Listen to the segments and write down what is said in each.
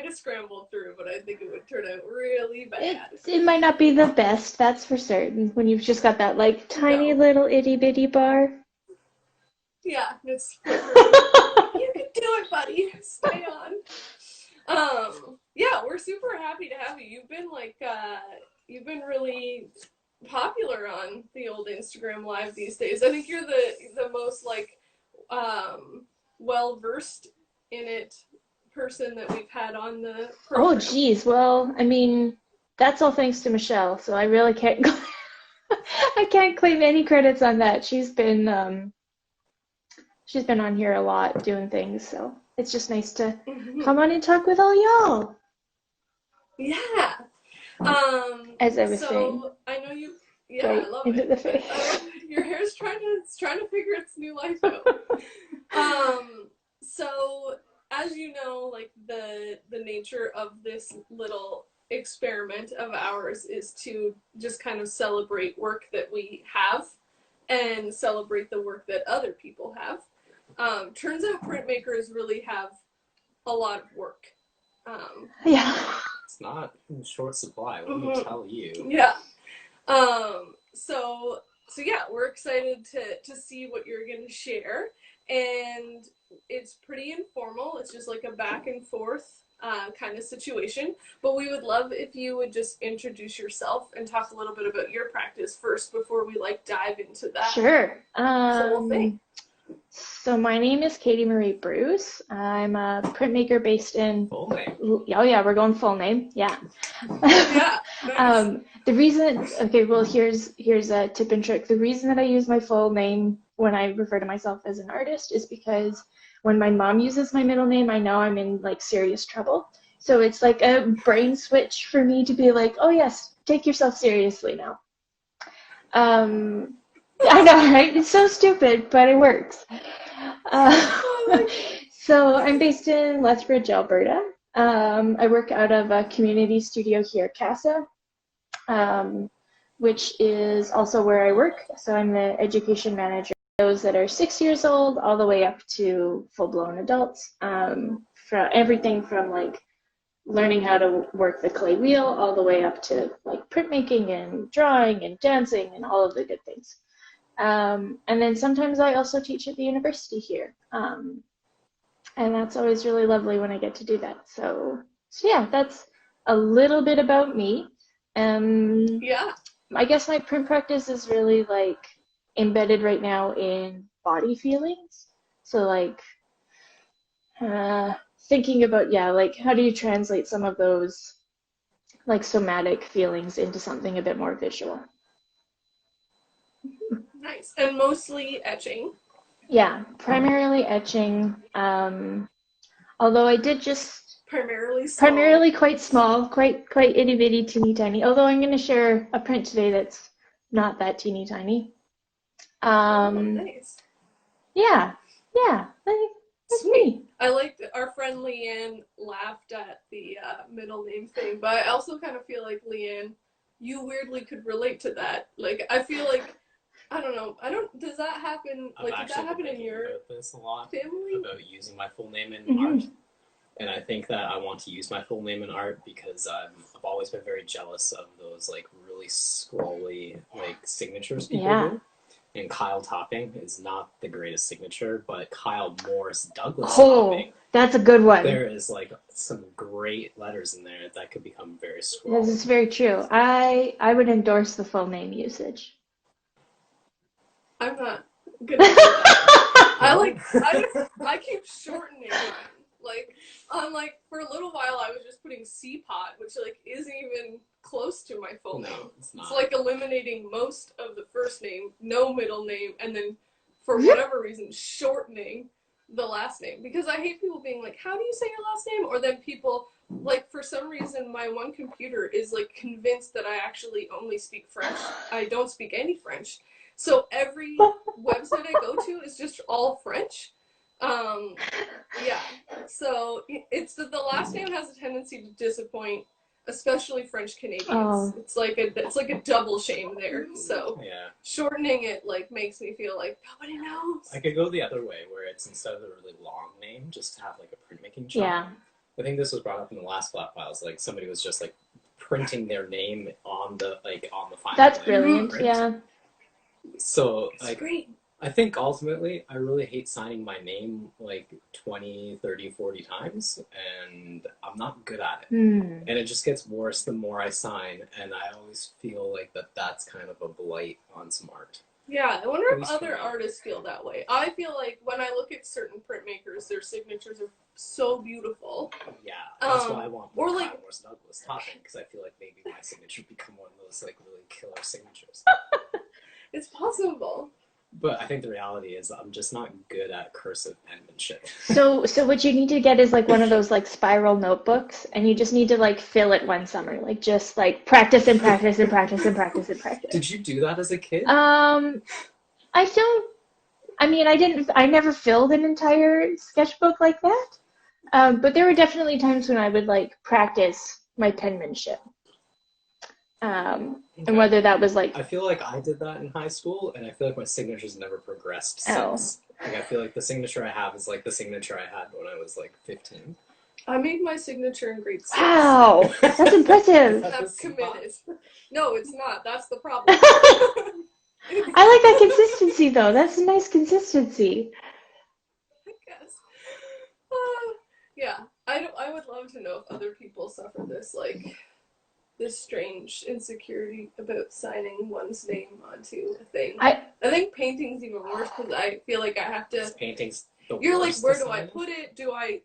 try to scramble through, but I think it would turn out really bad. It might not be the best, that's for certain, when you've just got that, like, tiny No. little itty-bitty bar. Yeah, it's you can do it, buddy. Stay on. Yeah, we're super happy to have you. You've been really popular on the old Instagram Live these days. I think you're the most like well versed in it person that we've had on the program. Oh, geez. Well, I mean, that's all thanks to Michelle, so I really can't I can't claim any credits on that. She's been on here a lot doing things, so it's just nice to come on and talk with all y'all. Yeah. As I was saying. I know you. Yeah, right I love into it. The face. Your hair's trying to figure its new life out. So as you know, like the nature of this little experiment of ours is to just kind of celebrate work that we have and celebrate the work that other people have. Turns out printmakers really have a lot of work. Yeah. It's not in short supply, let me tell you. Yeah. So yeah, we're excited to see what you're going to share. And it's pretty informal. It's just like a back and forth kind of situation. But we would love if you would just introduce yourself and talk a little bit about your practice first before we like dive into that. Sure. Whole thing. So my name is Katie Marie Bruce. I'm a printmaker based in. Full name. Oh yeah, we're going full name. Yeah. Yeah. Nice. The reason. Okay. Well, here's a tip and trick. The reason that I use my full name when I refer to myself as an artist is because when my mom uses my middle name, I know I'm in like serious trouble. So it's like a brain switch for me to be like, oh yes, take yourself seriously now. I know, right? It's so stupid, but it works. So I'm based in Lethbridge, Alberta. I work out of a community studio here at CASA, which is also where I work. So I'm the education manager for those that are 6 years old all the way up to full-blown adults. For everything from like learning how to work the clay wheel all the way up to like printmaking and drawing and dancing and all of the good things. And then sometimes I also teach at the university here. And that's always really lovely when I get to do that. So yeah, that's a little bit about me. Yeah. I guess my print practice is really like embedded right now in body feelings. So like thinking about, yeah, like how do you translate some of those like somatic feelings into something a bit more visual? Nice. And mostly etching. Yeah, primarily etching. Although I did just primarily quite small, quite itty bitty, teeny tiny. Although I'm going to share a print today that's not that teeny tiny. Nice. Yeah, that's me. I liked our friend Leanne laughed at the middle name thing, but I also kind of feel like Leanne, you weirdly could relate to that. Like I feel like I don't know. Does that happen? Like, did that happen in your about this a lot, family? about using my full name in art. And I think that I want to use my full name in art because I've always been very jealous of those like really scrolly like signatures people do. And Kyle Topping is not the greatest signature, but Kyle Morris Douglas Topping. That's a good one. There is like some great letters in there that could become very scrolly. This is very true. I would endorse the full name usage. I'm not gonna do that. I keep shortening mine. Like for a little while I was just putting C-Pot, which like isn't even close to my full name. It's not. It's like eliminating most of the first name, no middle name, and then for whatever reason shortening the last name. Because I hate people being like, how do you say your last name? Or then people like for some reason my one computer is like convinced that I actually only speak French. I don't speak any French. So every website I go to is just all French. Yeah. So it's the last name has a tendency to disappoint, especially French Canadians. Oh. It's like a double shame there. So shortening it like makes me feel like nobody knows. I could go the other way where it's instead of a really long name, just have like a printmaking job. I think this was brought up in the last flat files. Like somebody was just like printing their name on the final. That's like, brilliant. print. Yeah. So It's like great. I think ultimately I really hate signing my name like 20, 30, 40 times, and I'm not good at it. Mm. And it just gets worse the more I sign, and I always feel like that's kind of a blight on some art. Yeah, I wonder At if least for other me. artists feel that way. I feel like when I look at certain printmakers, their signatures are so beautiful. Yeah, that's why I want more or like- Kyle Morse Douglas topping, because I feel like maybe my signature would become one of those like really killer signatures. It's possible. But I think the reality is I'm just not good at cursive penmanship. So what you need to get is like one of those like spiral notebooks, and you just need to like fill it one summer, like just like practice and practice and practice and practice and practice. Did you do that as a kid? I don't. I mean, I never filled an entire sketchbook like that. But there were definitely times when I would like practice my penmanship. And whether that was like, I feel like I did that in high school, and I feel like my signature's never progressed Oh. since. Like I feel like the signature I have is like the signature I had when I was like 15. I made my signature in grade 6. wow, that's impressive. I'm committed. No, it's not. That's the problem. I like that consistency though. That's a nice consistency. I guess. Yeah, I would love to know if other people suffer this strange insecurity about signing one's name onto a thing. I think painting's even worse because I feel like I have to. Painting's the You're like, worst where to do I sign. put it? Do I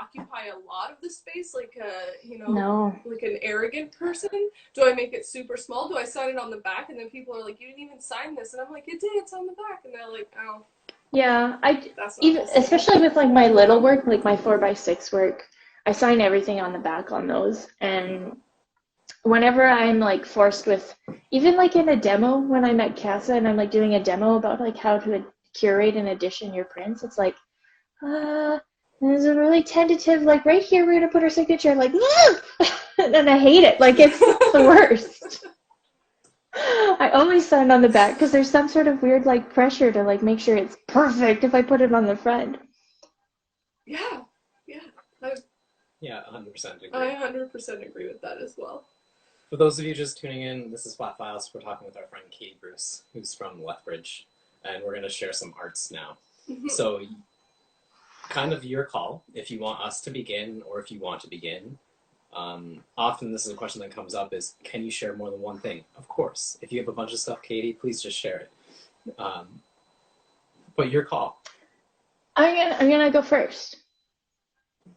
occupy a lot of the space like No. like an arrogant person? Do I make it super small? Do I sign it on the back and then people are like, you didn't even sign this, and I'm like, it did. It's on the back, and they're like, oh. Yeah, That's not even possible. especially with like my little work, like my 4x6 work, I sign everything on the back on those. And whenever I'm like forced with, even like in a demo when I'm at CASA and I'm like doing a demo about like how to curate and edition your prints, it's like, there's a really tentative, like right here we're gonna put our signature. I'm like, and I hate it. Like it's the worst. I always sign on the back because there's some sort of weird like pressure to like make sure it's perfect if I put it on the front. Yeah. Yeah, 100% agree. I 100% agree with that as well. For those of you just tuning in, this is Flat Files. We're talking with our friend Katie Bruce, who's from Lethbridge, and we're going to share some arts now. So, kind of your call, if you want us to begin or if you want to begin. Often this is a question that comes up is, can you share more than one thing? Of course. If you have a bunch of stuff, Katie, please just share it. But your call. I'm gonna go first.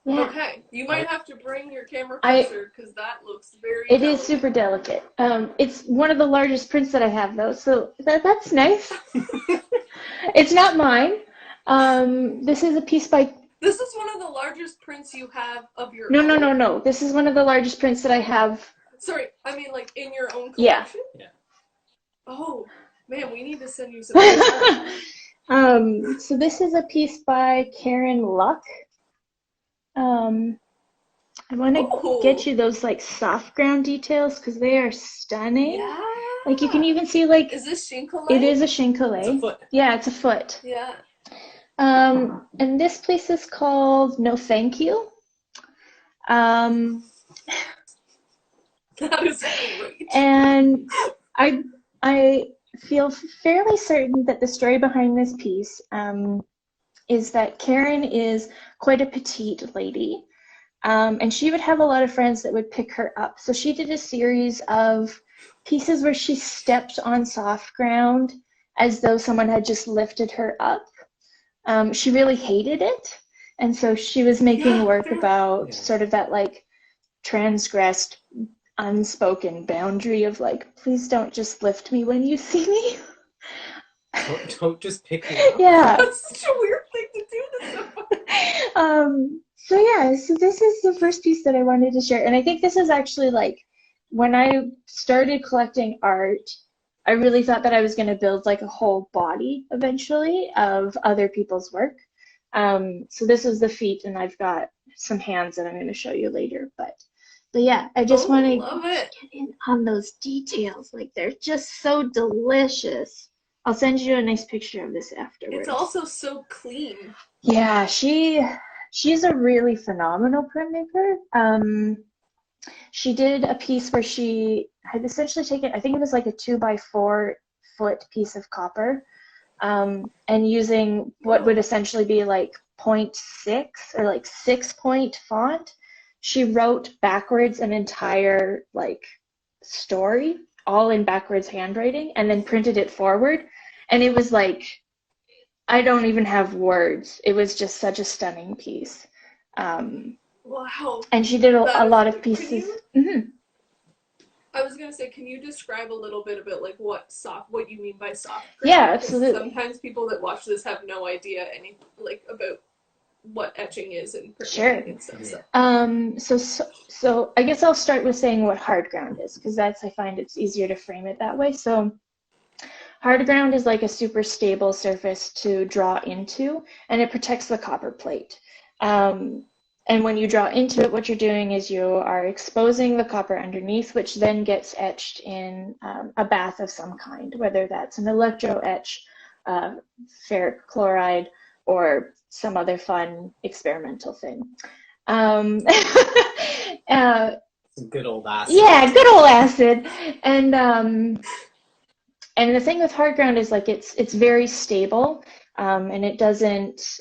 Yeah. Okay, you might have to bring your camera closer because that looks very It delicate. is super delicate. It's one of the largest prints that I have though, so that's nice. It's not mine. This is a piece by. This is one of the largest prints you have of your No, own. no. This is one of the largest prints that I have. Sorry, I mean like in your own Yeah. collection? Yeah. Oh, man, we need to send you some. So this is a piece by Karen Luck. I want to get you those like soft ground details because they are stunning. Yeah. Like you can even see like. Is this Shinkolay? It is a Shinkolay. It's a foot. Yeah, it's a foot. Yeah. And this piece is called No Thank You. That is great. And I feel fairly certain that the story behind this piece is that Karen is quite a petite lady. And she would have a lot of friends that would pick her up. So she did a series of pieces where she stepped on soft ground as though someone had just lifted her up. She really hated it. And so she was making work about sort of that like transgressed, unspoken boundary of like, please don't just lift me when you see me. Don't just pick me up. Yeah. That's such a weird thing to do. So this is the first piece that I wanted to share. And I think this is actually like, when I started collecting art, I really thought that I was going to build like a whole body eventually of other people's work. So this is the feet, and I've got some hands that I'm going to show you later. But yeah, I just want to get in on those details. Like they're just so delicious. I'll send you a nice picture of this afterwards. It's also so clean. Yeah, she she's a really phenomenal printmaker. She did a piece where she had essentially taken, I think it was like a 2 by 4 foot piece of copper, and using what would essentially be like 0.6 or like 6-point font, she wrote backwards an entire like story, all in backwards handwriting, and then printed it forward. And it was like, I don't even have words. It was just such a stunning piece. Wow. And she did a lot of pieces. I was gonna say, can you describe a little bit about like what you mean by soft print? Yeah, absolutely. Sometimes people that watch this have no idea about what etching is and printmaking Sure. and stuff. So I guess I'll start with saying what hard ground is, because I find it's easier to frame it that way. So hard ground is like a super stable surface to draw into, and it protects the copper plate. And when you draw into it, what you're doing is you are exposing the copper underneath, which then gets etched in a bath of some kind, whether that's an electro etch, ferric chloride, or some other fun experimental thing. Good old acid. Yeah, good old acid. And the thing with hard ground is like it's very stable, and it doesn't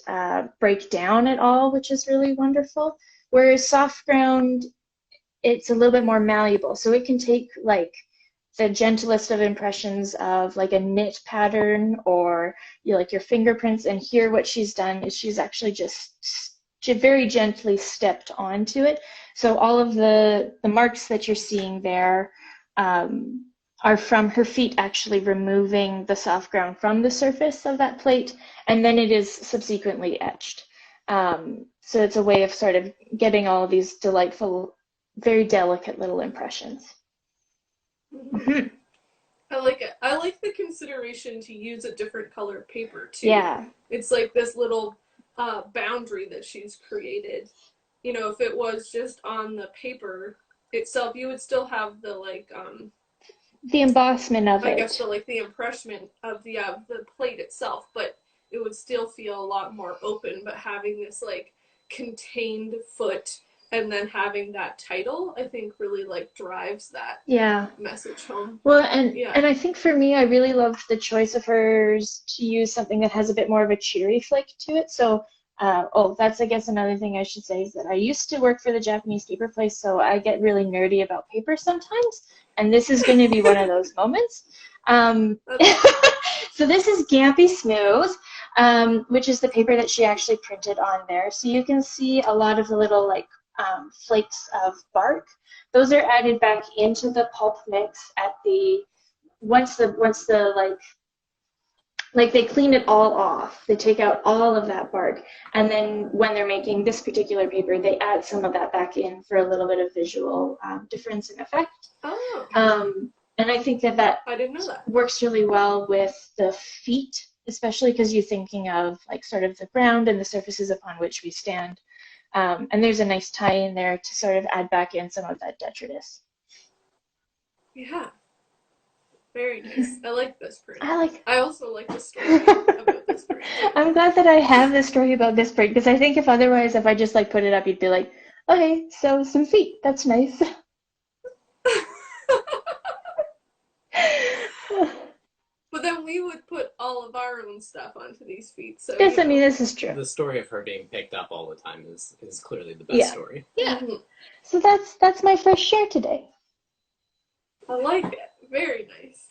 break down at all, which is really wonderful. Whereas soft ground, it's a little bit more malleable, so it can take like the gentlest of impressions of like a knit pattern or like your fingerprints. And here, what she's done is she's actually just very gently stepped onto it. So all of the marks that you're seeing there are from her feet actually removing the soft ground from the surface of that plate, and then it is subsequently etched. So it's a way of sort of getting all of these delightful, very delicate little impressions. Mm-hmm. I like it. I like the consideration to use a different color paper too. Yeah. It's like this little boundary that she's created. You know, if it was just on the paper itself, you would still have the the embossment of it. I guess the impression of the plate itself, but it would still feel a lot more open. But having this like contained foot and then having that title, I think really like drives that message home. Well, and I think for me, I really loved the choice of hers to use something that has a bit more of a cheery flick to it. So that's, I guess, another thing I should say is that I used to work for the Japanese paper place, so I get really nerdy about paper sometimes, and this is going to be one of those moments. So this is Gampy Smooth, which is the paper that she actually printed on there. So you can see a lot of the little flakes of bark. Those are added back into the pulp mix at once the they clean it all off. They take out all of that bark, and then when they're making this particular paper, they add some of that back in for a little bit of visual difference and effect. Oh. And I think that I didn't know that works really well with the feet, especially because you're thinking of like sort of the ground and the surfaces upon which we stand. And there's a nice tie in there to sort of add back in some of that detritus. Yeah. Very nice. I like this print. I also like the story about this print. I'm glad that I have the story about this print, because I think if I just put it up, you'd be like, okay, so some feet. That's nice. But then we would put all of our own stuff onto these feet. So yes, I mean, this is true. The story of her being picked up all the time is clearly the best story. Yeah. Mm-hmm. So that's my first share today. I like it. Very nice.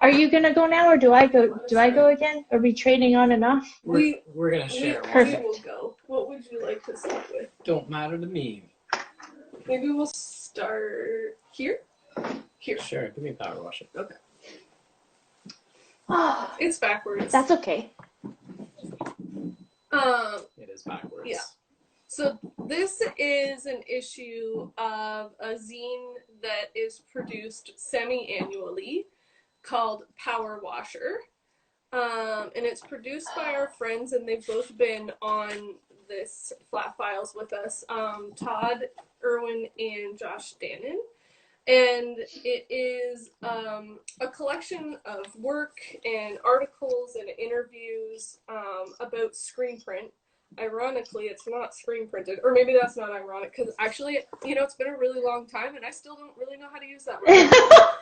Are you gonna go now, or do I go? Do I go again? Are we trading on and off? We're gonna share. Perfect. We will go. What would you like to start with? Don't matter to me. Maybe we'll start here. Here. Sure. Give me a power washer. Okay. Oh, it's backwards. That's okay. It is backwards. Yeah. So this is an issue of a zine that is produced semi-annually called Power Washer. And it's produced by our friends, and they've both been on this Flat Files with us, Todd Irwin and Josh Dannon. And it is a collection of work and articles and interviews about screen print ironically, it's not screen printed, or maybe that's not ironic, because actually, it's been a really long time, and I still don't really know how to use that word.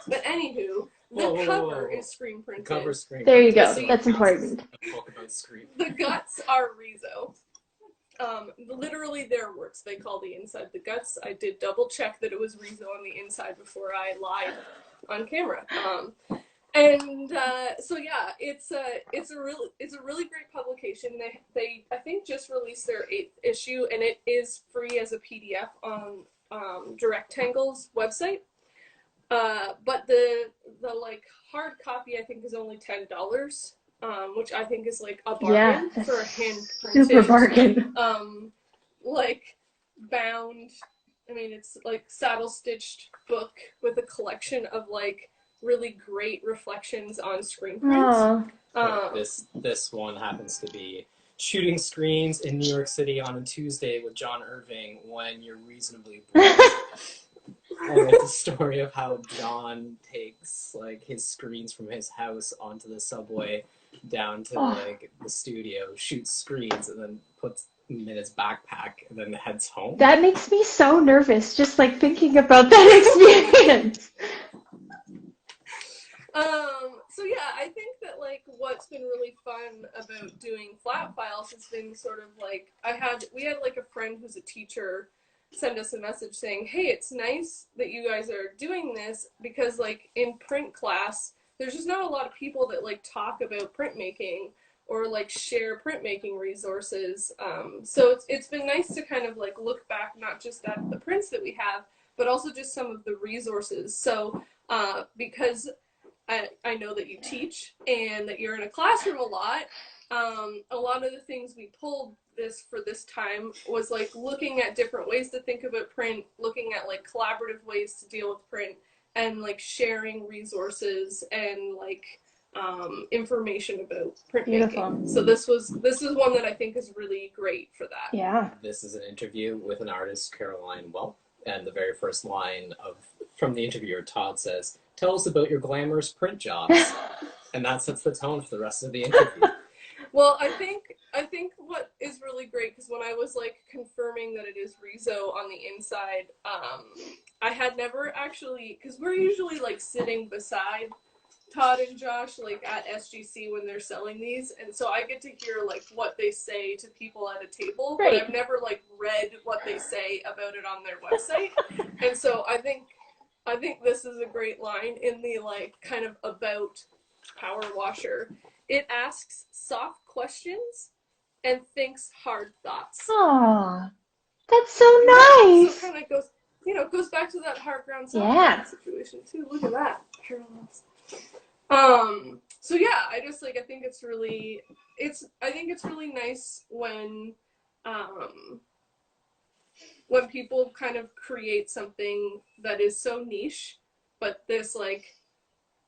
But anywho, the cover is screen printed. Cover screen. There you go. That's important. The guts are Riso. Literally their words. They call the inside the guts. I did double check that it was Riso on the inside before I lied on camera. So yeah, it's a really great publication. They I think just released their 8th issue, and it is free as a PDF on Directangle's website. But the like hard copy I think is only $10, which I think is like a bargain for a hand printed, super bargain. Like bound. I mean, it's like saddle stitched book with a collection of like really great reflections on screen prints. This one happens to be shooting screens in New York City on a Tuesday with John Irving when you're reasonably bored. And it's a story of how John takes like his screens from his house onto the subway down to like the studio, shoots screens, and then puts them in his backpack, and then heads home. That makes me so nervous just like thinking about that experience. So yeah, I think that like what's been really fun about doing flat files has been sort of like we had like a friend who's a teacher send us a message saying, hey, it's nice that you guys are doing this, because like in print class there's just not a lot of people that like talk about printmaking or like share printmaking resources. So it's been nice to kind of like look back not just at the prints that we have, but also just some of the resources. So because I know that you teach and that you're in a classroom a lot of the things we pulled for this time was like looking at different ways to think about print, looking at like collaborative ways to deal with print, and like sharing resources and like information about printmaking. So this is one that I think is really great for that. Yeah. This is an interview with an artist, Caroline Welp, and the very first line from the interviewer, Todd, says, "Tell us about your glamorous print jobs." And that sets the tone for the rest of the interview. Well, I think what is really great, because when I was like confirming that it is Riso on the inside, I had never actually, because we're usually like sitting beside Todd and Josh like at SGC when they're selling these, and so I get to hear like what they say to people at a table, but I've never like read what they say about it on their website. And so I think this is a great line in the like kind of about power washer. It asks soft questions and thinks hard thoughts. Aw, that's so nice. So kind of goes back to that hard ground soft ground situation too. Look at that. So yeah, I think it's really nice when people kind of create something that is so niche, but this like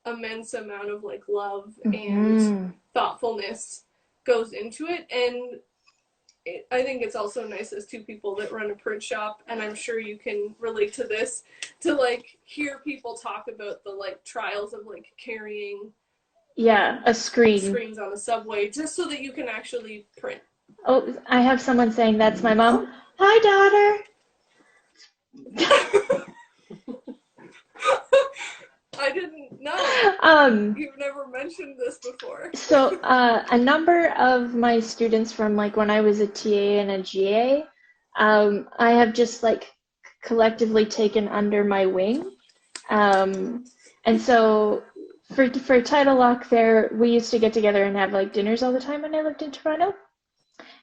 immense amount of like love and thoughtfulness goes into it. And I think it's also nice as two people that run a print shop, and I'm sure you can relate to this, to like hear people talk about the like trials of like carrying screens on a subway just so that you can actually print. Oh, I have someone saying that's my mom. Hi, daughter. I didn't know. You've never mentioned this before. So a number of my students from like when I was a TA and a GA, I have just like collectively taken under my wing. And so for Title Lock there, we used to get together and have like dinners all the time when I lived in Toronto.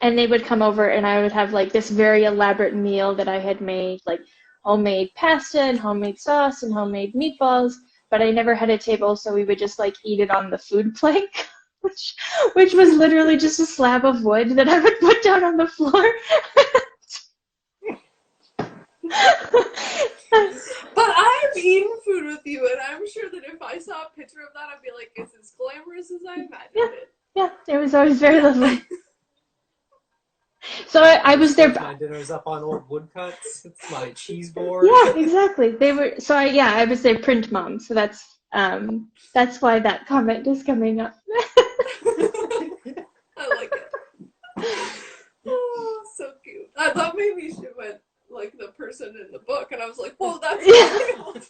And they would come over and I would have like this very elaborate meal that I had made, like homemade pasta and homemade sauce and homemade meatballs. But I never had a table, so we would just like eat it on the food plank, which was literally just a slab of wood that I would put down on the floor. But I've eaten food with you, and I'm sure that if I saw a picture of that, I'd be like, it's as glamorous as I imagined it. Yeah, it was always very lovely. So I was there. My dinner's up on old woodcuts. It's my cheese board. Yeah, exactly. They were. So I was their print mom. So that's why that comment is coming up. I like it. thought maybe she meant like the person in the book, and I was like, whoa, that's wild.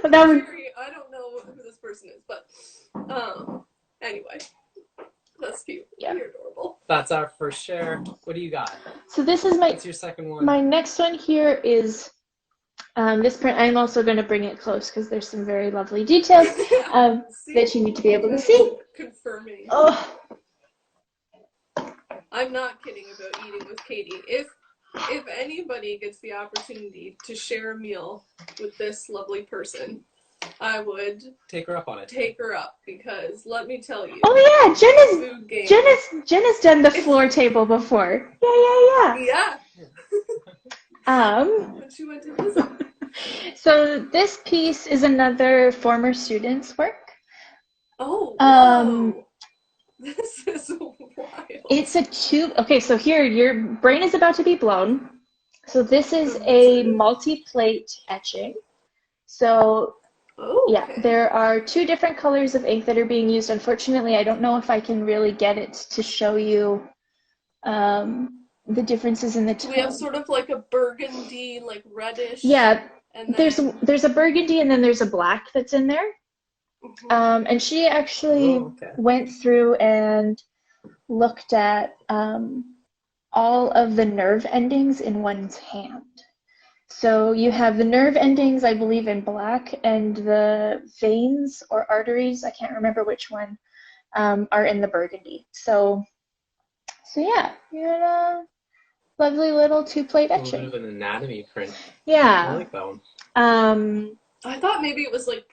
That was, I don't know who this person is, but anyway, that's cute. Yeah. You're adorable. That's our first share. What do you got? so this is my What's your second one? my next one here is this print. I'm also going to bring it close because there's some very lovely details that you need to be able to see. Confirming. Oh, I'm not kidding about eating with Katie. If anybody gets the opportunity to share a meal with this lovely person, I would take her up on it. Take her up, because let me tell you. oh yeah, Jen has done the floor It's- table before. Yeah. Yeah. When she went to visit. So this piece is another former student's work. Oh, whoa. This is wild. It's a tube. Okay, so here your brain is about to be blown. So this is a multi-plate etching. So yeah, there are 2 different colors of ink that are being used. Unfortunately, I don't know if I can really get it to show you the differences in the tone. We have sort of like a burgundy, like reddish. Yeah, and then there's a burgundy and then there's a black that's in there. Mm-hmm. And she actually went through and looked at all of the nerve endings in one's hand. So you have the nerve endings, I believe, in black, and the veins or arteries, I can't remember which one, are in the burgundy. So yeah, you had a lovely little 2-plate etching. A little bit of an anatomy print. Yeah. I like that one. I thought maybe it was like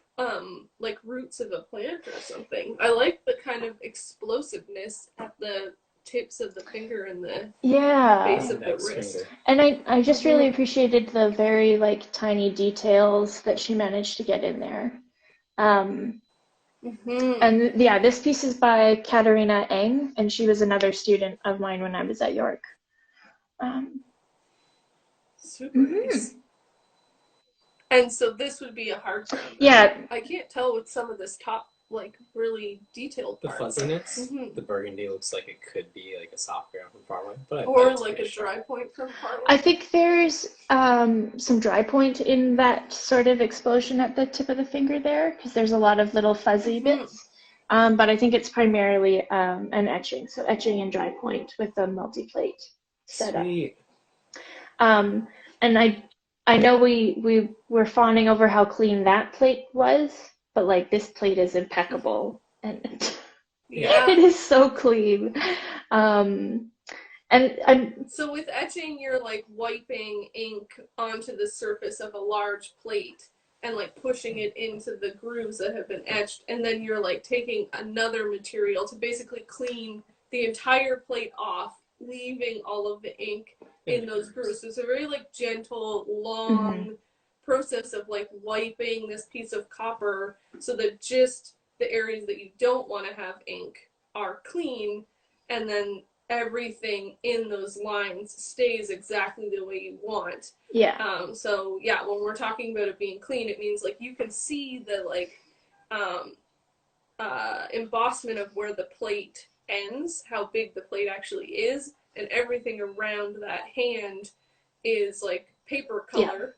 roots of a plant or something. I like the kind of explosiveness at the tips of the finger and the base of the wrist. Finger. And I just really appreciated the very like tiny details that she managed to get in there. And yeah, this piece is by Katarina NG, and she was another student of mine when I was at York. Super nice. And so this would be a hard print. Yeah. I can't tell with some of this top, like, really detailed The parts. fuzziness, the burgundy looks like it could be like a soft ground from far away. But or like a dry point from far away. I think there's some dry point in that sort of explosion at the tip of the finger there, because there's a lot of little fuzzy bits. But I think it's primarily an etching. So etching and dry point with the multi-plate setup. Sweet. And I know we were fawning over how clean that plate was, but like this plate is impeccable and it is so clean. And so with etching, you're like wiping ink onto the surface of a large plate and like pushing it into the grooves that have been etched, and then you're like taking another material to basically clean the entire plate off, leaving all of the ink in those grooves. So it's a very like gentle, long process of like wiping this piece of copper so that just the areas that you don't want to have ink are clean, and then everything in those lines stays exactly the way you want. So yeah, when we're talking about it being clean, it means like you can see the like embossment of where the plate ends, how big the plate actually is, and everything around that hand is like paper color,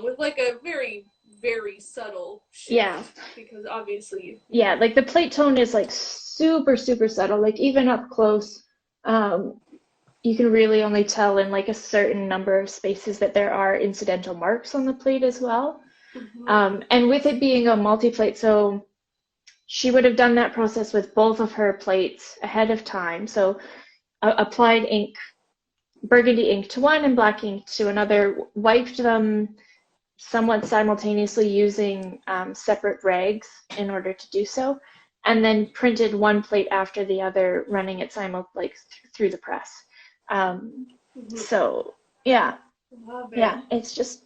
with like a very, very subtle shift, because obviously like the plate tone is like super subtle, like even up close you can really only tell in like a certain number of spaces that there are incidental marks on the plate as well. And with it being a multi-plate, so she would have done that process with both of her plates ahead of time. So applied ink, burgundy ink to one and black ink to another, wiped them somewhat simultaneously using separate rags in order to do so, and then printed one plate after the other, running it through the press. So yeah, love it. Yeah, it's just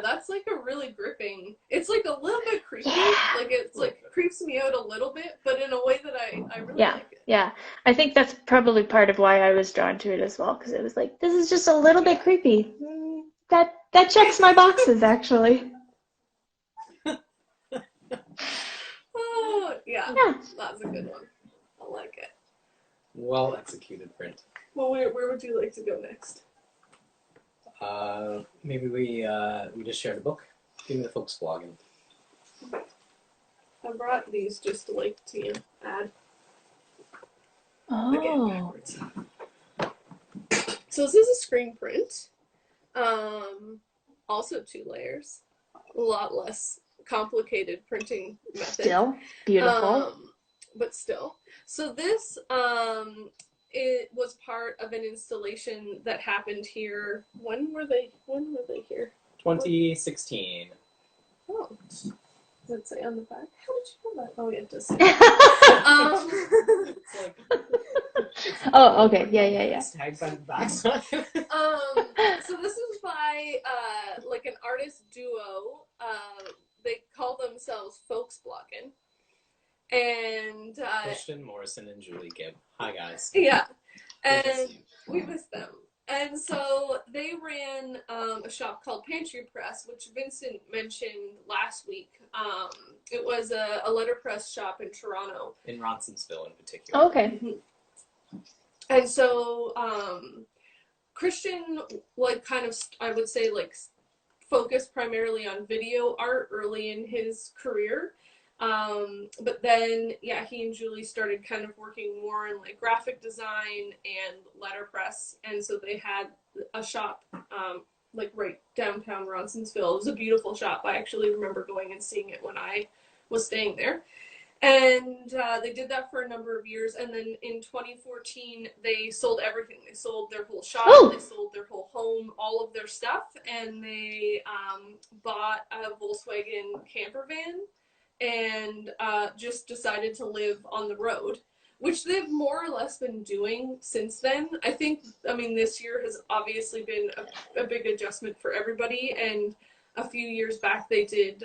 that's like a really gripping. It's like a little bit creepy. Like it's like creeps me out a little bit, but in a way that I really like it. Yeah, I think that's probably part of why I was drawn to it as well, because it was like, this is just a little bit creepy. That checks my boxes, actually. Oh, yeah, that's a good one. I like it. Well executed print. Well, where would you like to go next? Maybe we just shared a book. Give me the Folksblogen. I brought these just to add. Again, Oh. backwards. So this is a screen print. Also 2 layers. A lot less complicated printing method. Still beautiful. But still. So this it was part of an installation that happened here. When were they here? 2016. Oh. Does it say on the back? How did you know that? Oh yeah, it does say. It's like, Oh, okay. Yeah. It's tagged by the back. So this is by an artist duo. They call themselves Folksblogen. And Christian Morrison and Julie Gibb. Hi guys. Yeah. And we missed them. And so they ran a shop called Pantry Press, which Vincent mentioned last week. It was a letterpress shop in Toronto. In Ronsonsville in particular. Okay. And so Christian, I would say, focused primarily on video art early in his career. But then, he and Julie started kind of working more in graphic design and letterpress. And so they had a shop, right downtown Ronsonsville. It was a beautiful shop. I actually remember going and seeing it when I was staying there. And they did that for a number of years. And then in 2014, they sold everything. They sold their whole shop. They sold their whole home, all of their stuff. And they bought a Volkswagen camper van and just decided to live on the road, which they've more or less been doing since then. This year has obviously been a big adjustment for everybody, and a few years back they did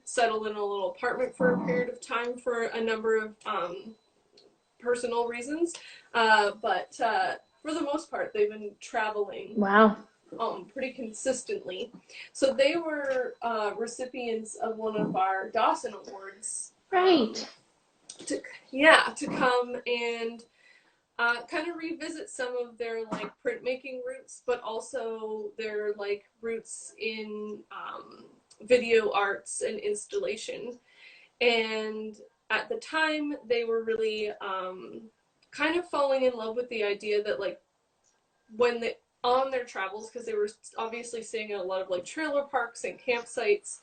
settle in a little apartment for a period of time for a number of personal reasons, but for the most part they've been traveling. Wow. Pretty consistently. So they were recipients of one of our Dawson Awards. Right. To come and kind of revisit some of their printmaking roots, but also their roots in video arts and installation. And at the time, they were really kind of falling in love with the idea that when they on their travels, because they were obviously staying in a lot of trailer parks and campsites,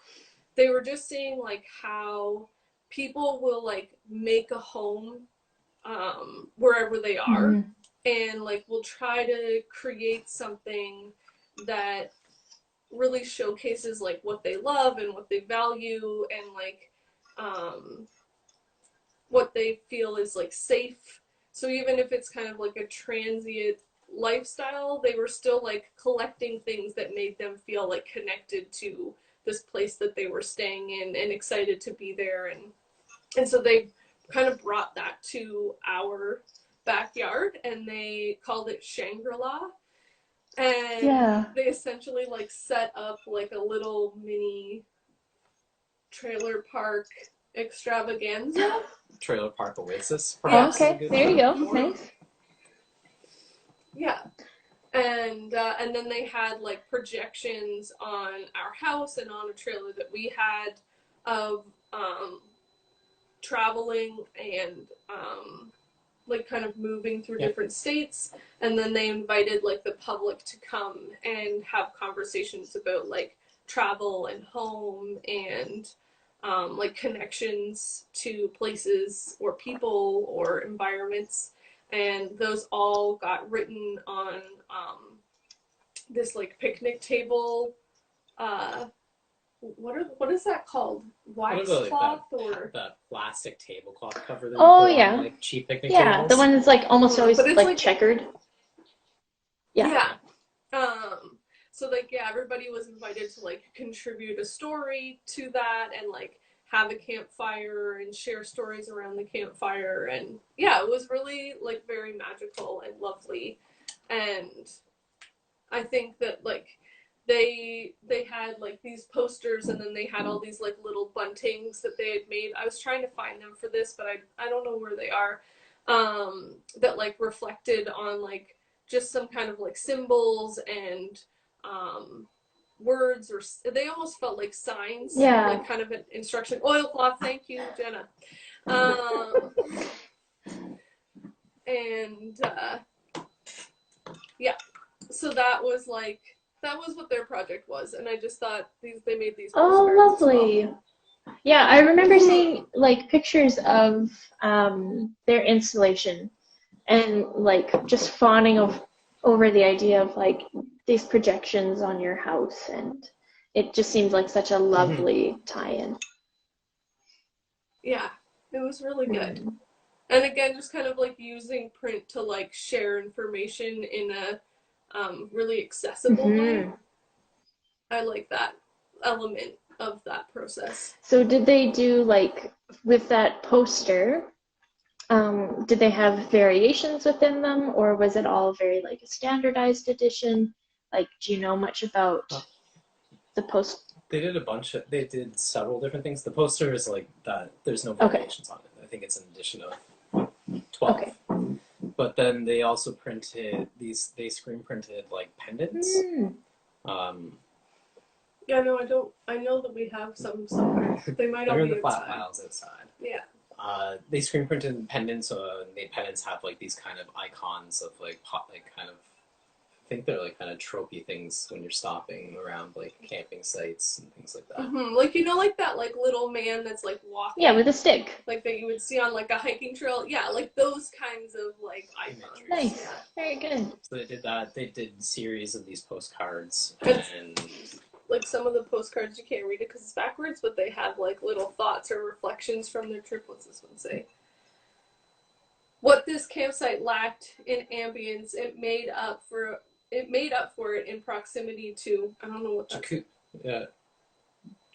they were just seeing how people will make a home wherever they are, and will try to create something that really showcases what they love and what they value and what they feel is safe. So even if it's kind of a transient lifestyle, they were still collecting things that made them feel connected to this place that they were staying in and excited to be there, and so they kind of brought that to our backyard, and they called it Shangri-La, and they essentially set up a little mini trailer park extravaganza. Trailer park oasis. Okay, there you go. Nice. Yeah. And then they had projections on our house and on a trailer that we had of traveling and kind of moving through different states. And then they invited the public to come and have conversations about travel and home and connections to places or people or environments. And those all got written on this picnic table. What is that called? Waxcloth or that plastic tablecloth cover that on, cheap picnic tables? Yeah, the one that's almost always checkered. Yeah. So everybody was invited to contribute a story to that and have a campfire and share stories around the campfire, and it was really very magical and lovely. And I think that they had these posters, and then they had all these little buntings that they had made. I was trying to find them for this, but I don't know where they are. that like reflected on like just some kind of like symbols and words, or they almost felt like signs, like kind of an instruction. Oilcloth, thank you, Jenna. And yeah, so that was what their project was, and I just thought they made these postcards. Oh, lovely. Well. Yeah, I remember seeing like pictures of their installation and like just fawning over the idea of like these projections on your house, and it just seemed like such a lovely tie-in. Yeah, it was really good. And again, just kind of like using print to like share information in a really accessible way. I like that element of that process. So did they do like with that poster, did they have variations within them, or was it all very like a standardized edition? Like, do you know much about the post? They did several different things. The poster is like that, there's no variations on it. I think it's an edition of 12. Okay. But then they also printed they screen printed like pendants. Yeah, no, I know that we have some somewhere. They might all be in the flat files outside. Yeah. They screen printed pendants, the pendants have like these kind of icons of like kind of, I think they're like kind of tropey things when you're stopping around like camping sites and things like that. Like, you know, like that like little man that's like walking. Yeah, with a stick. Like that you would see on like a hiking trail. Yeah, like those kinds of like icons. Nice. Very good. So they did that. They did series of these postcards, and like some of the postcards you can't read it because it's backwards, but they have like little thoughts or reflections from their trip. What's this one say? What this campsite lacked in ambience, it made up for it in proximity to, I don't know what that's.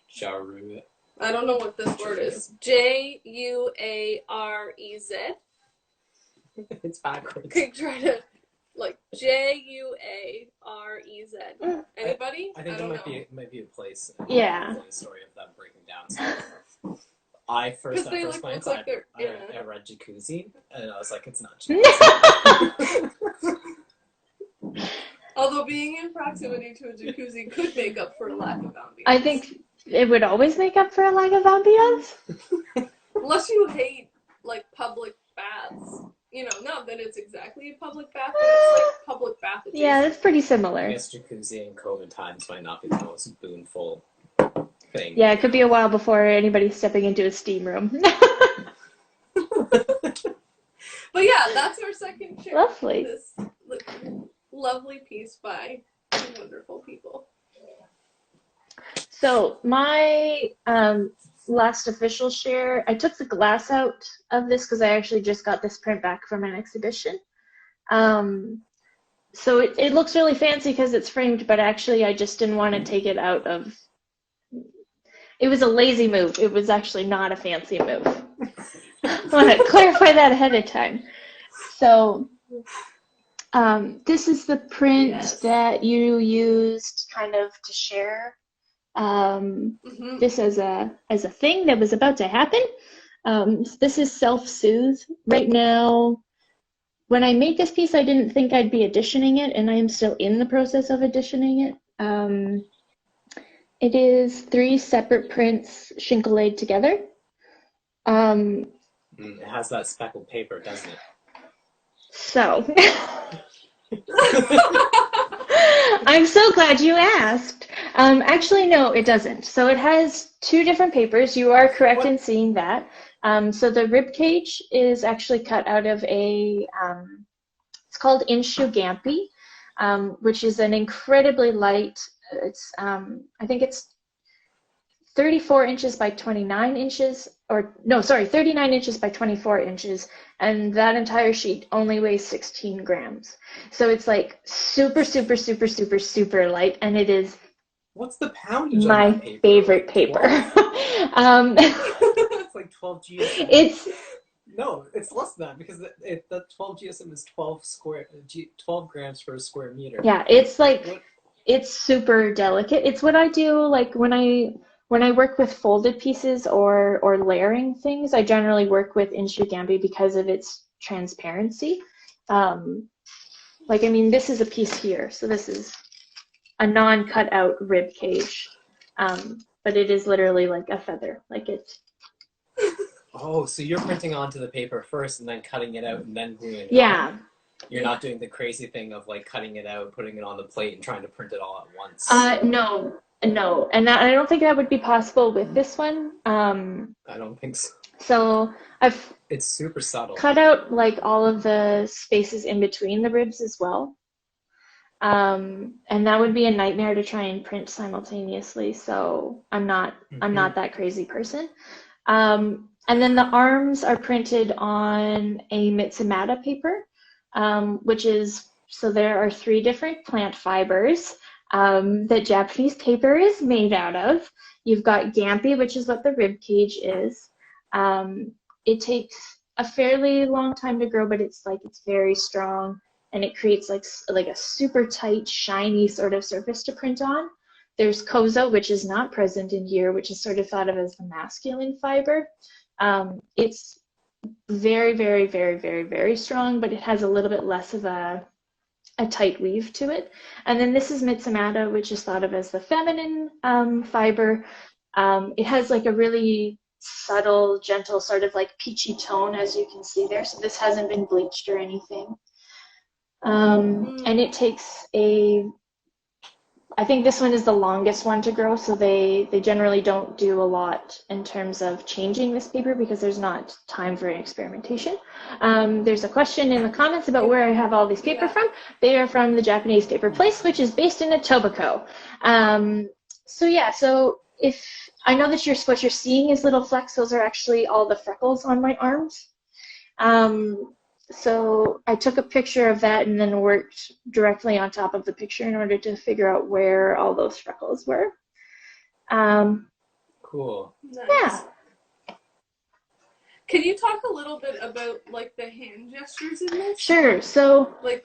Jaru. I don't know what this word is. Juarez. It's backwards. Okay, try to like Juarez. Anybody? I think it might be a place. Yeah. The story of them breaking down stuff. At first glance, I read jacuzzi, and I was like, it's not jacuzzi. Although being in proximity to a jacuzzi could make up for a lack of ambience. I think it would always make up for a lack of ambience. Unless you hate like public baths. You know, not that it's exactly a public bath, but it's like public bath adjacent. Yeah, that's pretty similar. I guess jacuzzi in COVID times might not be the most boonful thing. Yeah, it could be a while before anybody's stepping into a steam room. But yeah, that's our second share. Lovely. This lovely piece by wonderful people. So my last official share, I took the glass out of this because I actually just got this print back from an exhibition. So it looks really fancy because it's framed, but actually I just didn't want to take it out of. It was a lazy move. It was actually not a fancy move. I want to clarify that ahead of time. So this is the print that you used kind of to share this as a thing that was about to happen. This is self-soothe. Right now, when I made this piece, I didn't think I'd be editioning it, and I am still in the process of editioning it. It is 3 separate prints shingle-laid together. It has that speckled paper, doesn't it? So, I'm so glad you asked. Actually, no, it doesn't. So it has 2 different papers. You are correct in seeing that. So the rib cage is actually cut out of a, it's called Inshu Gampi, which is an incredibly light, it's, I think it's 34 inches by 29 inches, or no, sorry, 39 inches by 24 inches, and that entire sheet only weighs 16 grams. So it's like super, super, super, super, super light, and it is what's the poundage my on that paper? Favorite paper. It's like 12 GSM. No, it's less than that because the 12 GSM is 12 grams per square meter. Yeah, it's like it's super delicate. It's what I do like when I work with folded pieces or layering things. I generally work with Inshu Gambi because of its transparency. Like, I mean, this is a piece here, so this is a non-cut out rib cage, but it is literally like a feather, like it. Oh, so you're printing onto the paper first and then cutting it out and then gluing it Yeah. on. You're not doing the crazy thing of like cutting it out, putting it on the plate, and trying to print it all at once. No, and I don't think that would be possible with this one. I don't think so. So It's super subtle. cut out like all of the spaces in between the ribs as well. And that would be a nightmare to try and print simultaneously. So I'm not that crazy person. And then the arms are printed on a Mitsumata paper, which is, so there are 3 different plant fibers that Japanese paper is made out of. You've got Gampi, which is what the rib cage is. It takes a fairly long time to grow, but it's very strong, and it creates like a super tight, shiny sort of surface to print on. There's Kozo, which is not present in here, which is sort of thought of as the masculine fiber. It's very, very, very, very, very strong, but it has a little bit less of a tight weave to it. And then this is Mitsumata, which is thought of as the feminine fiber. It has like a really subtle, gentle, sort of like peachy tone, as you can see there. So this hasn't been bleached or anything. And it takes I think this one is the longest one to grow, so they generally don't do a lot in terms of changing this paper because there's not time for experimentation. There's a question in the comments about where I have all these paper from. They are from the Japanese Paper Place, which is based in Etobicoke. So if I know that what you're seeing is little flecks, those are actually all the freckles on my arms. So I took a picture of that and then worked directly on top of the picture in order to figure out where all those freckles were. Cool. Nice. Yeah. Can you talk a little bit about like the hand gestures in this? Sure. So like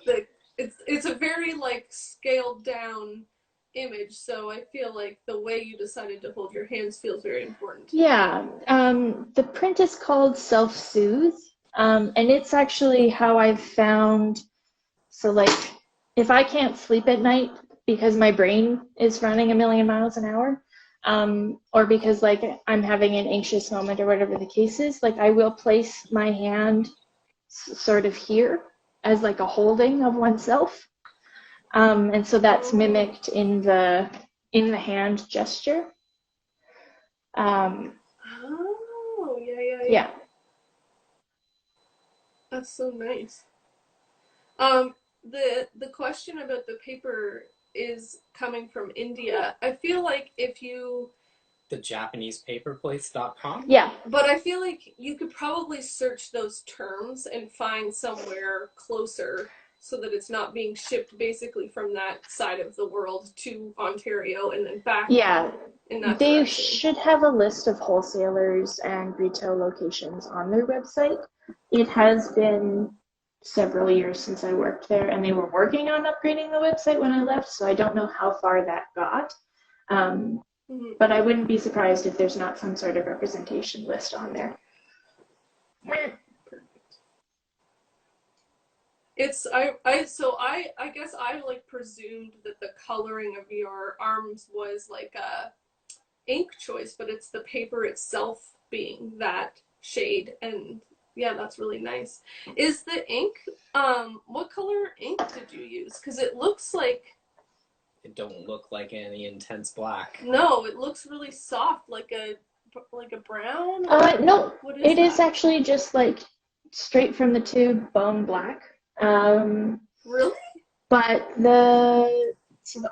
it's a very like scaled down image, so I feel like the way you decided to hold your hands feels very important. Yeah. The print is called Self-Soothe. And it's actually how I've found, so like if I can't sleep at night because my brain is running a million miles an hour, or because like I'm having an anxious moment or whatever the case is, like I will place my hand sort of here as like a holding of oneself. And so that's mimicked in the hand gesture. Yeah. That's so nice. The question about the paper is coming from India. I feel like if you... The JapanesePaperplace.com? Yeah. But I feel like you could probably search those terms and find somewhere closer so that it's not being shipped basically from that side of the world to Ontario and then back. Yeah. In that they direction. Should have a list of wholesalers and retail locations on their website. It has been several years since I worked there, and they were working on upgrading the website when I left, so I don't know how far that got. But I wouldn't be surprised if there's not some sort of representation list on there. Perfect. I guess I like presumed that the coloring of your arms was like a ink choice, but it's the paper itself being that shade, and yeah, that's really nice. Is the ink, what color ink did you use? Because it looks like... It don't look like any intense black. No, it looks really soft, like a brown? No, it is that? actually just like straight from the tube, bone black. Really? But the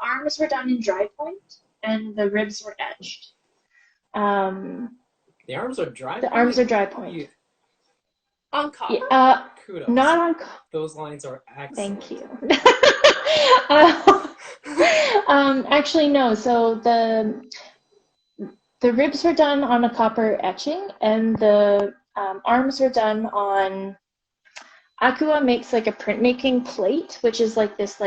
arms were done in dry point, and the ribs were etched. The arms are dry point? The arms are dry point. On copper? Yeah, Kudos. not on copper. Those lines are excellent. Thank you. Actually, no. So the ribs were done on a copper etching, and the arms were done on... Aqua makes like a printmaking plate, which is like this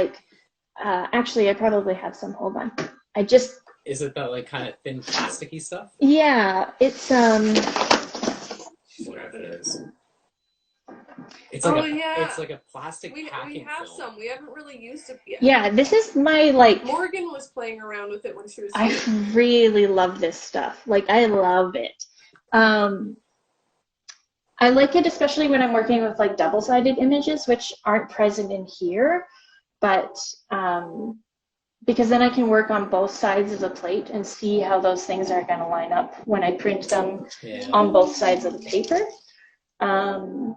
actually I probably have some. Hold on. Is it that like kind of thin plasticky stuff? Yeah, it's Whatever it is. It's like Oh, a yeah. it's like a plastic We packing have film. some. We haven't really used it yet. Yeah, this is my, like, Morgan was playing around with it when she was I here. really love this stuff. Like, I love it. I like it especially when I'm working with like double-sided images, which aren't present in here, but because then I can work on both sides of the plate and see how those things are going to line up when I print them on both sides of the paper. But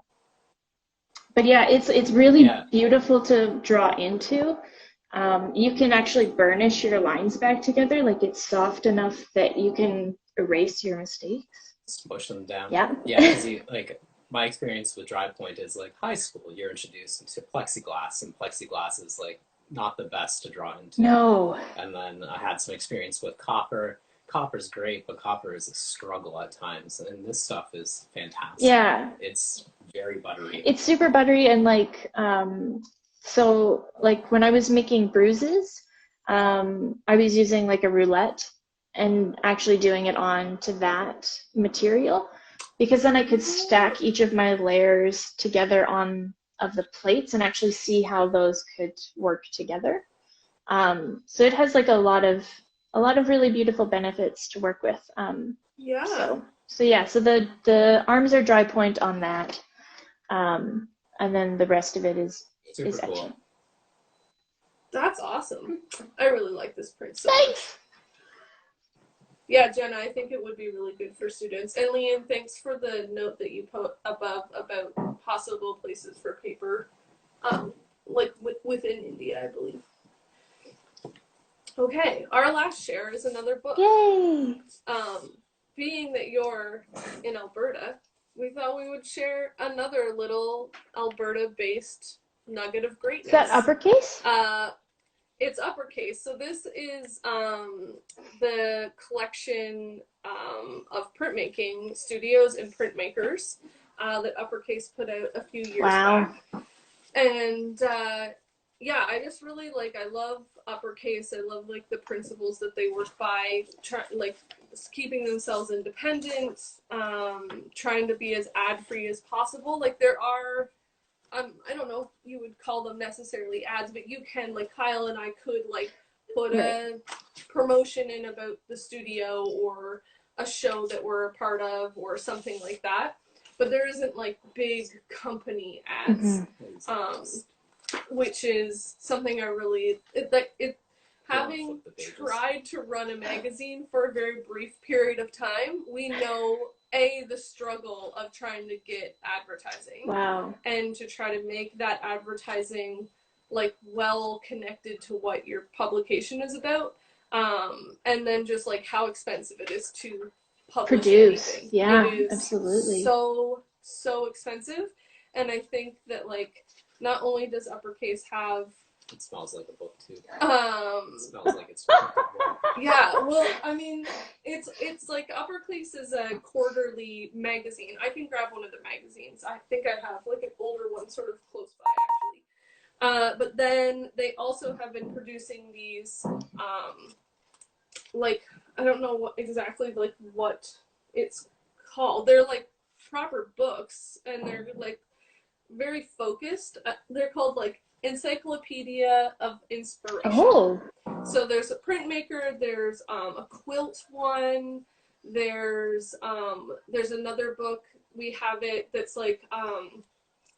yeah, it's really beautiful to draw into. You can actually burnish your lines back together, like it's soft enough that you can erase your mistakes. Smush them down. Yeah. Yeah, because like my experience with dry point is like high school. You're introduced into plexiglass, and plexiglass is like not the best to draw into. No. And then I had some experience with copper. Copper's great, but copper is a struggle at times, and this stuff is fantastic. Yeah. It's very buttery. It's super buttery, and like so like when I was making bruises, I was using like a roulette and actually doing it on to that material, because then I could stack each of my layers together on of the plates and actually see how those could work together. So it has like a lot of really beautiful benefits to work with. Yeah. So the arms are dry point on that, and then the rest of it is Super etching. cool. That's awesome. I really like this print so Thanks. much. Yeah, Jenna, I think it would be really good for students. And Leanne, thanks for the note that you put above about possible places for paper, like within India, I believe. Okay, our last share is another book. Yay! Being that you're in Alberta, we thought we would share another little Alberta-based nugget of greatness. Is that Uppercase? It's Uppercase. So this is the collection of printmaking studios and printmakers that Uppercase put out a few years back. And yeah, I just really I love Uppercase. I love like the principles that they work by, like keeping themselves independent, trying to be as ad-free as possible. Like there are I don't know if you would call them necessarily ads, but you can, like Kyle and I could like put a promotion in about the studio or a show that we're a part of or something like that. But there isn't like big company ads, which is something I really having tried to run a magazine for a very brief period of time, we know the struggle of trying to get advertising. Wow. And to try to make that advertising like well connected to what your publication is about. And then just like how expensive it is to produce anything. Yeah, it is absolutely. So expensive. And I think that like not only does Uppercase have it smells like a book too. It smells like it's yeah, well, I mean, it's like Uppercase is a quarterly magazine. I can grab one of the magazines. I think I have like an older one sort of close by actually. But then they also have been producing these like I don't know what it's called. They're like proper books and they're like very focused. They're called like Encyclopedia of Inspiration. Oh. So there's a printmaker, there's a quilt one, there's another book, we have it that's like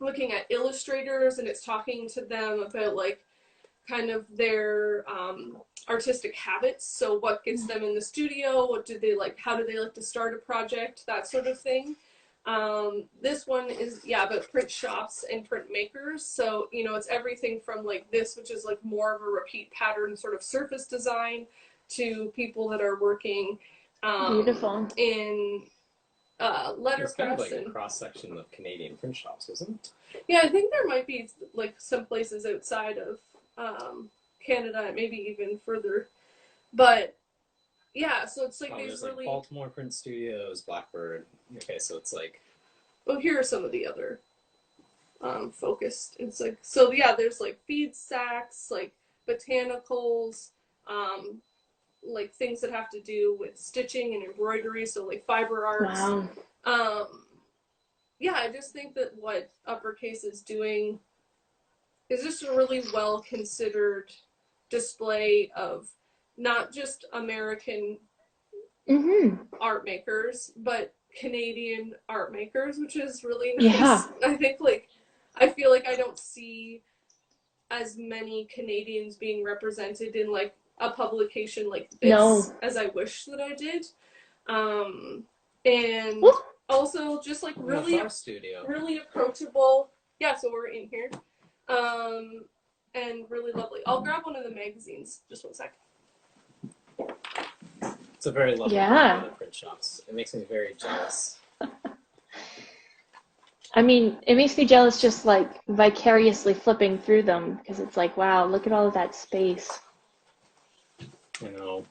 looking at illustrators and it's talking to them about like kind of their artistic habits. So what gets them in the studio, what do they like, how do they like to start a project, that sort of thing. This one is about print shops and print makers. So, it's everything from like this, which is like more of a repeat pattern sort of surface design, to people that are working beautiful in letterpress. It's kind of like a cross section of Canadian print shops, isn't it? Yeah, I think there might be like some places outside of Canada, maybe even further. But yeah, so it's like these really... like Baltimore Print Studios, Blackbird. Okay, so it's like... Well, here are some of the other focused. It's like, so yeah, there's like feed sacks, like botanicals, like things that have to do with stitching and embroidery, so like fiber arts. Wow. yeah, I just think that what Uppercase is doing is just a really well considered display of not just American art makers, but Canadian art makers, which is really nice. Yeah. I think I feel like I don't see as many Canadians being represented in like a publication like this as I wish that I did. And also just like really approachable. Yeah, so we're in here. And really lovely. I'll grab one of the magazines. Just 1 sec. It's a very lovely print shops. It makes me very jealous. I mean, it makes me jealous just like vicariously flipping through them because it's like, wow, look at all of that space. I know.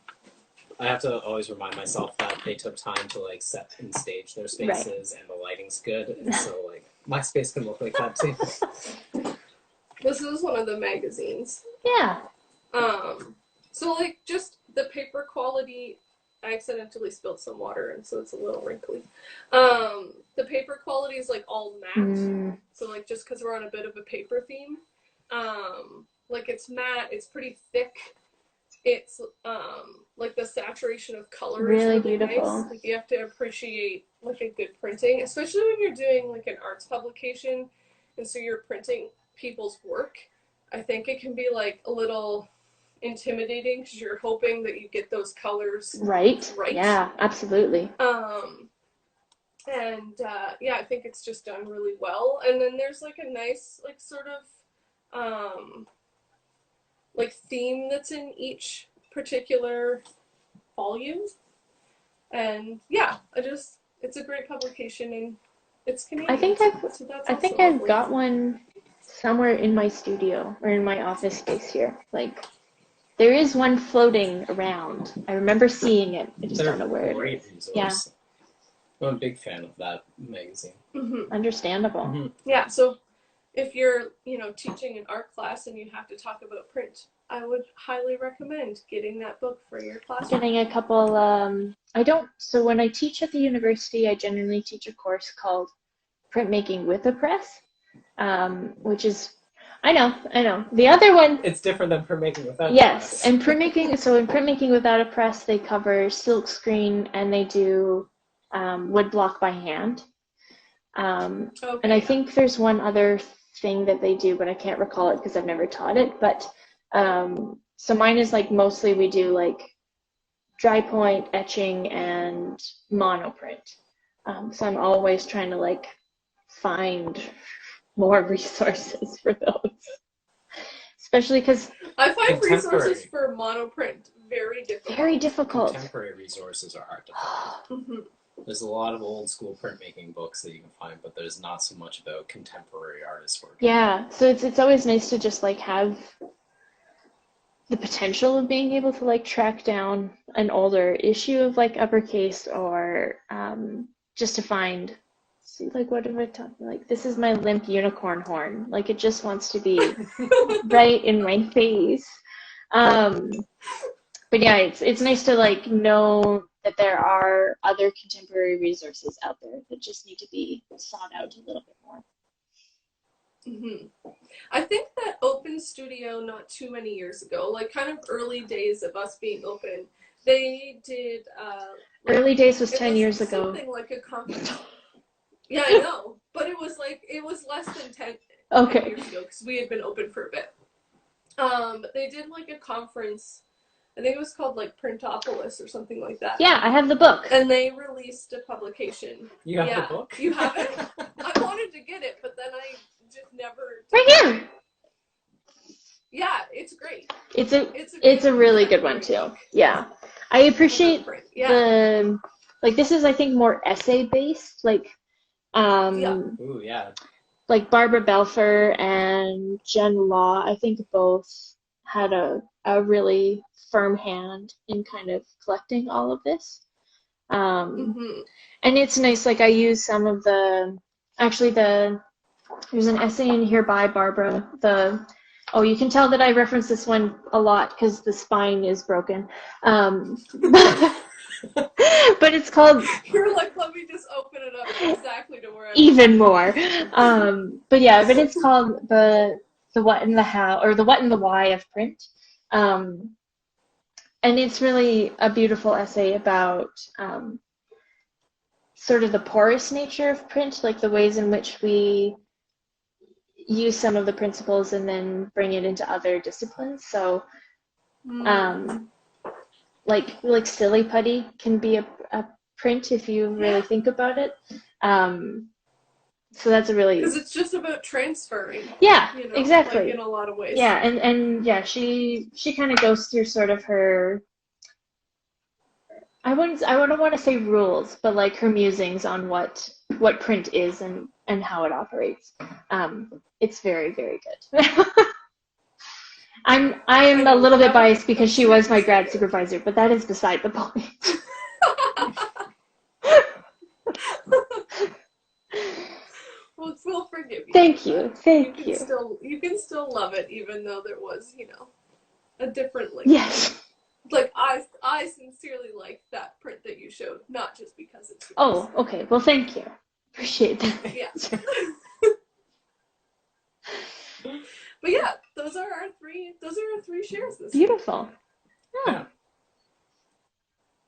I have to always remind myself that they took time to like set and stage their spaces and the lighting's good, and so like my space can look like that too. This is one of the magazines. Yeah. So like just the paper quality, I accidentally spilled some water and so it's a little wrinkly. The paper quality is like all matte. So like just because we're on a bit of a paper theme, like it's matte, it's pretty thick. It's like the saturation of color is really beautiful. Nice. Like you have to appreciate like a good printing, especially when you're doing like an arts publication and so you're printing people's work. I think it can be like a little intimidating because you're hoping that you get those colors right. Yeah, absolutely. And yeah, I think it's just done really well. And then there's like a nice like sort of like theme that's in each particular volume. And yeah, it's a great publication and it's Canadian. I think I've got one somewhere in my studio or in my office space here. Like there is one floating around. I remember seeing it. I just don't know where it is. Yeah. I'm a big fan of that magazine. Understandable. Yeah, so if you're, teaching an art class and you have to talk about print, I would highly recommend getting that book for your class. Getting a couple, so when I teach at the university, I generally teach a course called Printmaking with a Press, which is, I know. The other one. It's different than printmaking without a press. Yes, and in printmaking without a press, they cover silk screen and they do wood block by hand. And I think there's one other thing that they do, but I can't recall it because I've never taught it. But so mine is like mostly we do like dry point, etching, and monoprint. So I'm always trying to like find more resources for those, especially because I find resources for monoprint very difficult. Very difficult. Contemporary resources are hard to find. There's a lot of old school printmaking books that you can find, but there's not so much about contemporary artist work. Yeah, so it's always nice to just like have the potential of being able to like track down an older issue of like Uppercase or just to find, see, like what am I talking, like this is my limp unicorn horn, like it just wants to be right in my face. But yeah, it's nice to like know that there are other contemporary resources out there that just need to be sought out a little bit more. I think that Open Studio not too many years ago, like kind of early days of us being open, they did early days was 10 years ago. Something like a conference. Yeah, I know, but it was less than 10 years ago because we had been open for a bit. They did like a conference. I think it was called like Printopolis or something like that. Yeah, I have the book. And they released a publication. You have the book? You have it? I wanted to get it, but then I just never. Right here. Yeah, it's great. It's a really good one too. Yeah, I appreciate the like. This is I think more essay based. Like, Ooh, yeah. Like Barbara Belfer and Jen Law, I think both had a really firm hand in kind of collecting all of this. And it's nice, like I use some of there's an essay in here by Barbara, you can tell that I reference this one a lot because the spine is broken. But it's called You're like, let me just open it up exactly to where I even more. But yeah, but it's called the what and the how, or the what and the why of print. And it's really a beautiful essay about sort of the porous nature of print, like the ways in which we use some of the principles and then bring it into other disciplines. So like silly putty can be a print if you really think about it. So that's a really, because it's just about transferring. yeah, You know, exactly. like in a lot of ways. Yeah, and yeah, she kind of goes through sort of her, I wouldn't want to say rules, but like her musings on what print is and how it operates. It's very, very good. I am a little bit biased because she was my grad supervisor, but that is beside the point. We'll forgive you. Thank you. You can still love it, even though there was, you know, a different link. Yes. Like I sincerely like that print that you showed, not just because it's yours. Oh, okay. Well, thank you. Appreciate that. Yeah. But yeah, those are our three shares this week. Beautiful. Yeah.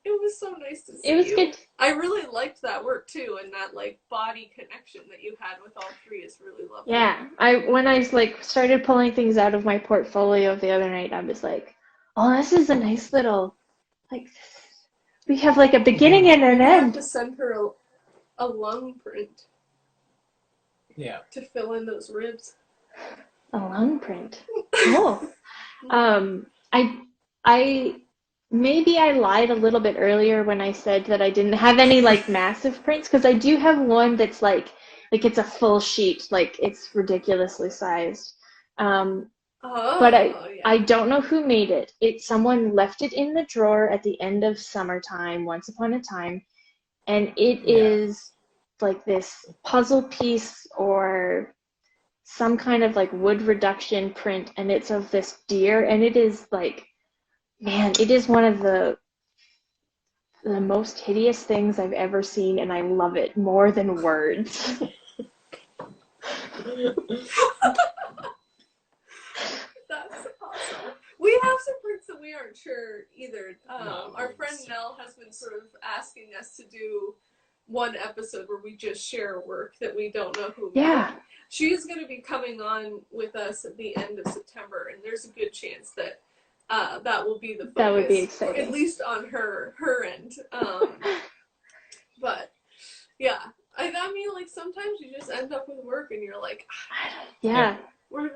It was so nice to see It was you. good. I really liked that work too, and that like body connection that you had with all three is really lovely. Yeah. When I like started pulling things out of my portfolio the other night, I was like, oh, this is a nice little, like, we have like a beginning and an You have end. to send her a lung print. Yeah. To fill in those ribs. A lung print. Oh. I maybe I lied a little bit earlier when I said that I didn't have any like massive prints, because I do have one that's like it's a full sheet, like it's ridiculously sized. But I don't know who made it. Someone left it in the drawer at the end of summertime, once upon a time, and it is like this puzzle piece or some kind of like wood reduction print, and it's of this deer, and it is like, man, it is one of the most hideous things I've ever seen, and I love it more than words. That's awesome. We have some prints that we aren't sure either. Our friend Nell has been sort of asking us to do one episode where we just share work that we don't know who made. Yeah. She's going to be coming on with us at the end of September, and there's a good chance that that will be the focus. That would be exciting. At least on her end. But yeah, I mean, like sometimes you just end up with work, and you're like, yeah. Where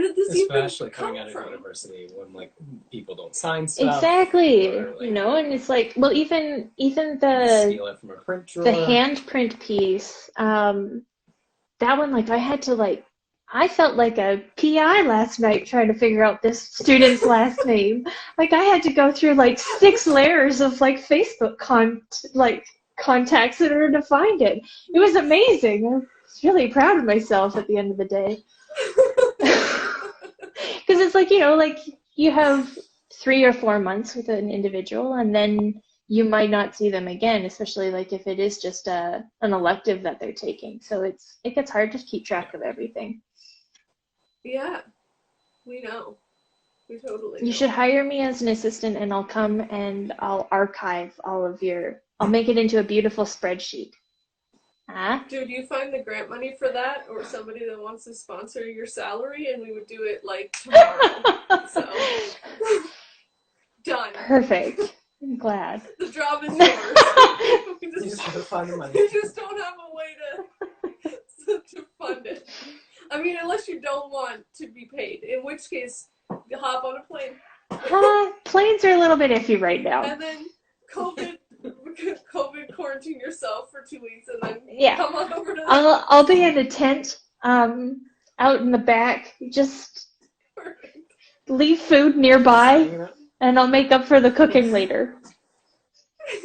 did this even come from? Especially coming out of university when like people don't sign stuff. Exactly. Or, like, you know, and it's like, well, even the steal it from a print drawer. The hand print piece, that one, like, I felt like a PI last night trying to figure out this student's last name. Like, I had to go through like 6 layers of like Facebook contacts in order to find it. It was amazing. I was really proud of myself at the end of the day. Because it's like, you know, like you have 3 or 4 months with an individual, and then you might not see them again, especially like if it is just an elective that they're taking. So it gets hard to keep track of everything. Yeah, we know. We totally know. You should hire me as an assistant, and I'll come and I'll archive all of I'll make it into a beautiful spreadsheet. Dude, you find the grant money for that, or somebody that wants to sponsor your salary, and we would do it like tomorrow. So, done. Perfect. I'm glad. The job is yours. You just have to find the money. You just don't have a way to fund it. I mean, unless you don't want to be paid, in which case, you hop on a plane. Planes are a little bit iffy right now. And then COVID quarantine yourself for 2 weeks, and then come on over to I'll be in a tent out in the back. Just leave food nearby, and I'll make up for the cooking later.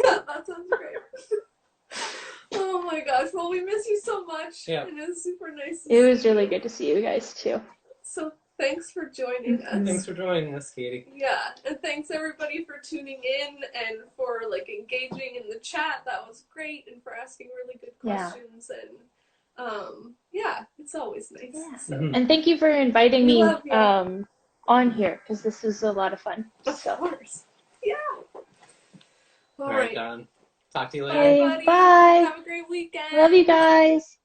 Yeah, that sounds great. Oh my gosh. Well, we miss you so much. Yeah. And it was super nice. It was really good to see you guys too. So Thanks for joining us. Thanks for joining us, Katie. Yeah, and thanks everybody for tuning in and for like engaging in the chat. That was great, and for asking really good questions. And yeah, it's always nice. Yeah. So. And thank you for inviting me love you. on here, because this is a lot of fun. Of course. Yeah. All right, Don. Talk to you later. Okay, Bye, buddy. bye. Have a great weekend. Love you guys.